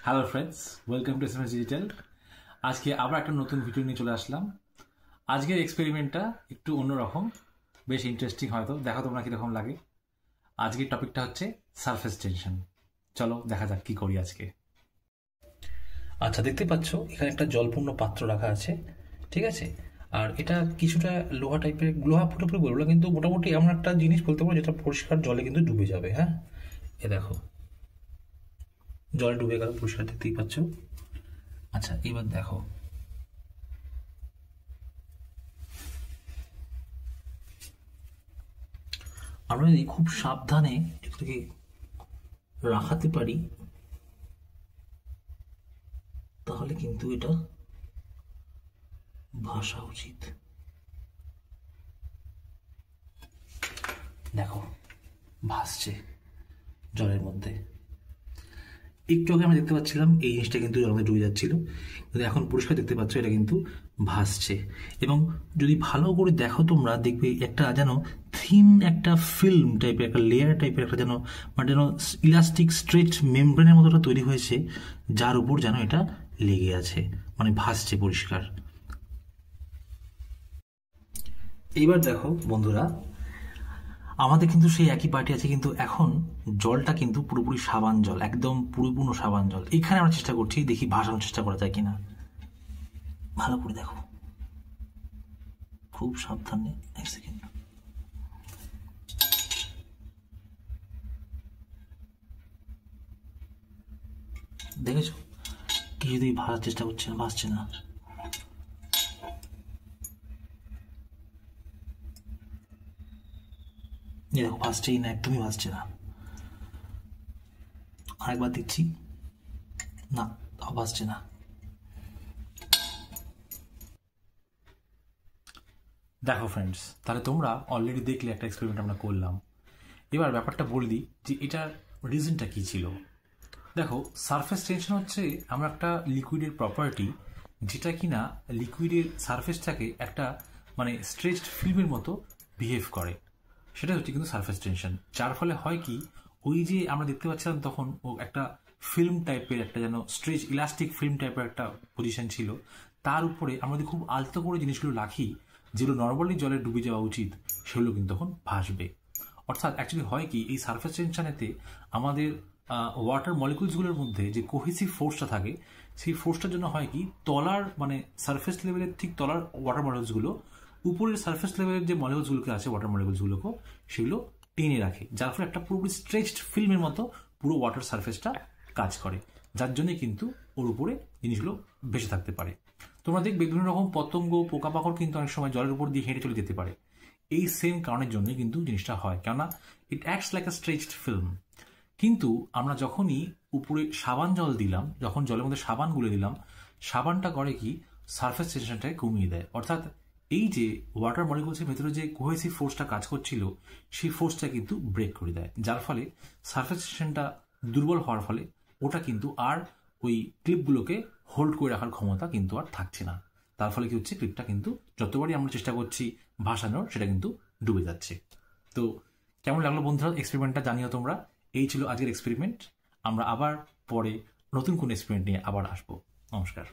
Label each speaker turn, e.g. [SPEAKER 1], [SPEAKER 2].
[SPEAKER 1] Hello friends, welcome to SMS digital. আজকে আবার একটা নতুন ভিডিও নিয়ে চলে আসলাম। আজকের এক্সপেরিমেন্টটা একটু অন্যরকম, বেশ ইন্টারেস্টিং, হয়তো দেখো তোমরা কীরকম লাগে। আজকের টপিকটা হচ্ছে সারফেস টেনশন। চলো দেখা যাক কী করি আজকে।
[SPEAKER 2] আচ্ছা, দেখতে পাচ্ছ এখানে একটা জলপূর্ণ পাত্র রাখা আছে, ঠিক আছে। আর এটা কিছুটা লোহা টাইপের, লোহা পুরোপুরি বলবো না, কিন্তু মোটামুটি এমন একটা জিনিস বলতে পারো যেটা পরিষ্কার জলে কিন্তু ডুবে যাবে। হ্যাঁ, এ দেখো জলে ডুবে গেল, পরিষ্কার দেখতেই পাচ্ছ। আচ্ছা, এবার দেখো আমরা যদি খুব সাবধানে এটাকে রাখাতে পারি তাহলে কিন্তু এটা ভাসা উচিত। দেখো ভাসছে জলের মধ্যে। একটু আগে আমরা দেখতে পাচ্ছিলাম এই জিনিসটা কিন্তু জলের মধ্যে ডুবে যাচ্ছিল, কিন্তু এখন পরিষ্কার দেখতে পাচ্ছ এটা কিন্তু ভাসছে। এবং যদি ভালো করে দেখো তোমরা দেখবে একটা যেন থিন একটা ফিল্ম টাইপের, একটা লেয়ার টাইপের একটা যেন, মানে যেন ইলাস্টিক স্ট্রেচ মেমব্রেনের মতো তৈরি হয়েছে, যার উপর যেন এটা লেগে আছে, মানে ভাসছে পরিষ্কার। এইবার দেখো বন্ধুরা, আমাদের কিন্তু সেই একই পার্টি আছে, কিন্তু এখন জলটা কিন্তু পুরোপুরি সাবান জল, একদম পরিপূর্ণ সাবান জল। এখানে আমরা চেষ্টা করছি, দেখি ভাসানোর চেষ্টা করা যায় কিনা। ভালো করে দেখো, খুব সাবধানে। এক সেকেন্ড, দেখেছো কিছুতেই ভাসার চেষ্টা করছে না, ভাসছে না। দেখো ভাসছেই না, একদমই ভাসছে না। আরেকবার দিচ্ছি, না তাও ভাসছে না।
[SPEAKER 1] দেখো ফ্রেন্ডস, তাহলে তোমরা অলরেডি দেখলে একটা এক্সপেরিমেন্ট আমরা করলাম। এবার ব্যাপারটা বলে দিই যে এটার রিজনটা কী ছিল। দেখো, সারফেস টেনশন হচ্ছে আমরা একটা লিকুইডের প্রপার্টি, যেটা কিনা লিকুইডের সারফেসটাকে একটা মানে স্ট্রেচড ফিল্মের মতো বিহেভ করে। সেটা হচ্ছে কিন্তু সারফেস টেনশন। যার ফলে হয় কি, ওই যে আমরা দেখতে পাচ্ছিলাম তখন ও একটা ফিল্ম টাইপের, একটা যেন স্ট্রেচ ইলাস্টিক ফিল্ম টাইপের একটা পজিশন ছিল, তার উপরে আমরা যদি খুব আলতো করে জিনিসগুলো রাখি, যেগুলো নর্মালি জলে ডুবে যাওয়া উচিত, সেগুলো কিন্তু তখন ভাসবে। অর্থাৎ অ্যাকচুয়ালি হয় কি, এই সারফেস টেনশনেতে আমাদের ওয়াটার মলিকুলসগুলোর মধ্যে যে কোহেসিভ ফোর্সটা থাকে, সেই ফোর্সটার জন্য হয় কি, তলার মানে সারফেস লেভেলের ঠিক তলার ওয়াটার মলিকুলসগুলো উপরের সারফেস লেভেলের যে মলিকুলসগুলোকে আছে, ওয়াটার মলিকুলসগুলোকে সেগুলো টেনে রাখে, যার ফলে একটা পুরোপুরি স্ট্রেচড ফিল্মের মতো পুরো ওয়াটার সারফেসটা কাজ করে, যার জন্য কিন্তু ওর উপরে জিনিসগুলো ভেসে থাকতে পারে। তোমরা দেখবে বিভিন্ন রকম পতঙ্গ, পোকামাকড় কিন্তু অনেক সময় জলের উপর দিয়ে হেঁটে চলে যেতে পারে। এই সেম কারণের জন্যই কিন্তু জিনিসটা হয়, কেননা ইট অ্যাক্টস লাইক আ স্ট্রেচড ফিল্ম। কিন্তু আমরা যখনই উপরে সাবান জল দিলাম, যখন জলের মধ্যে সাবান গুলে দিলাম, সাবানটা করে কি, সারফেস টেনশনটাকে কমিয়ে দেয়। অর্থাৎ এই যে ওয়াটার মলিকুলসের ভেতরে যে কোহেসিভ ফোর্সটা কাজ করছিল, সেই ফোর্সটা কিন্তু ব্রেক করে দেয়, যার ফলে সারফেস টেনশনটা দুর্বল হওয়ার ফলে ওটা কিন্তু আর ওই ক্লিপগুলোকে হোল্ড করে রাখার ক্ষমতা কিন্তু আর থাকছে না। তার ফলে কি হচ্ছে, ক্লিপটা কিন্তু যতবারই আমরা চেষ্টা করছি ভাসানোর, সেটা কিন্তু ডুবে যাচ্ছে। তো কেমন লাগলো বন্ধুরা এক্সপেরিমেন্টটা, জানিও তোমরা। এই ছিল আজকের এক্সপেরিমেন্ট। আমরা আবার পরে নতুন কোন এক্সপেরিমেন্ট নিয়ে আবার আসবো। নমস্কার।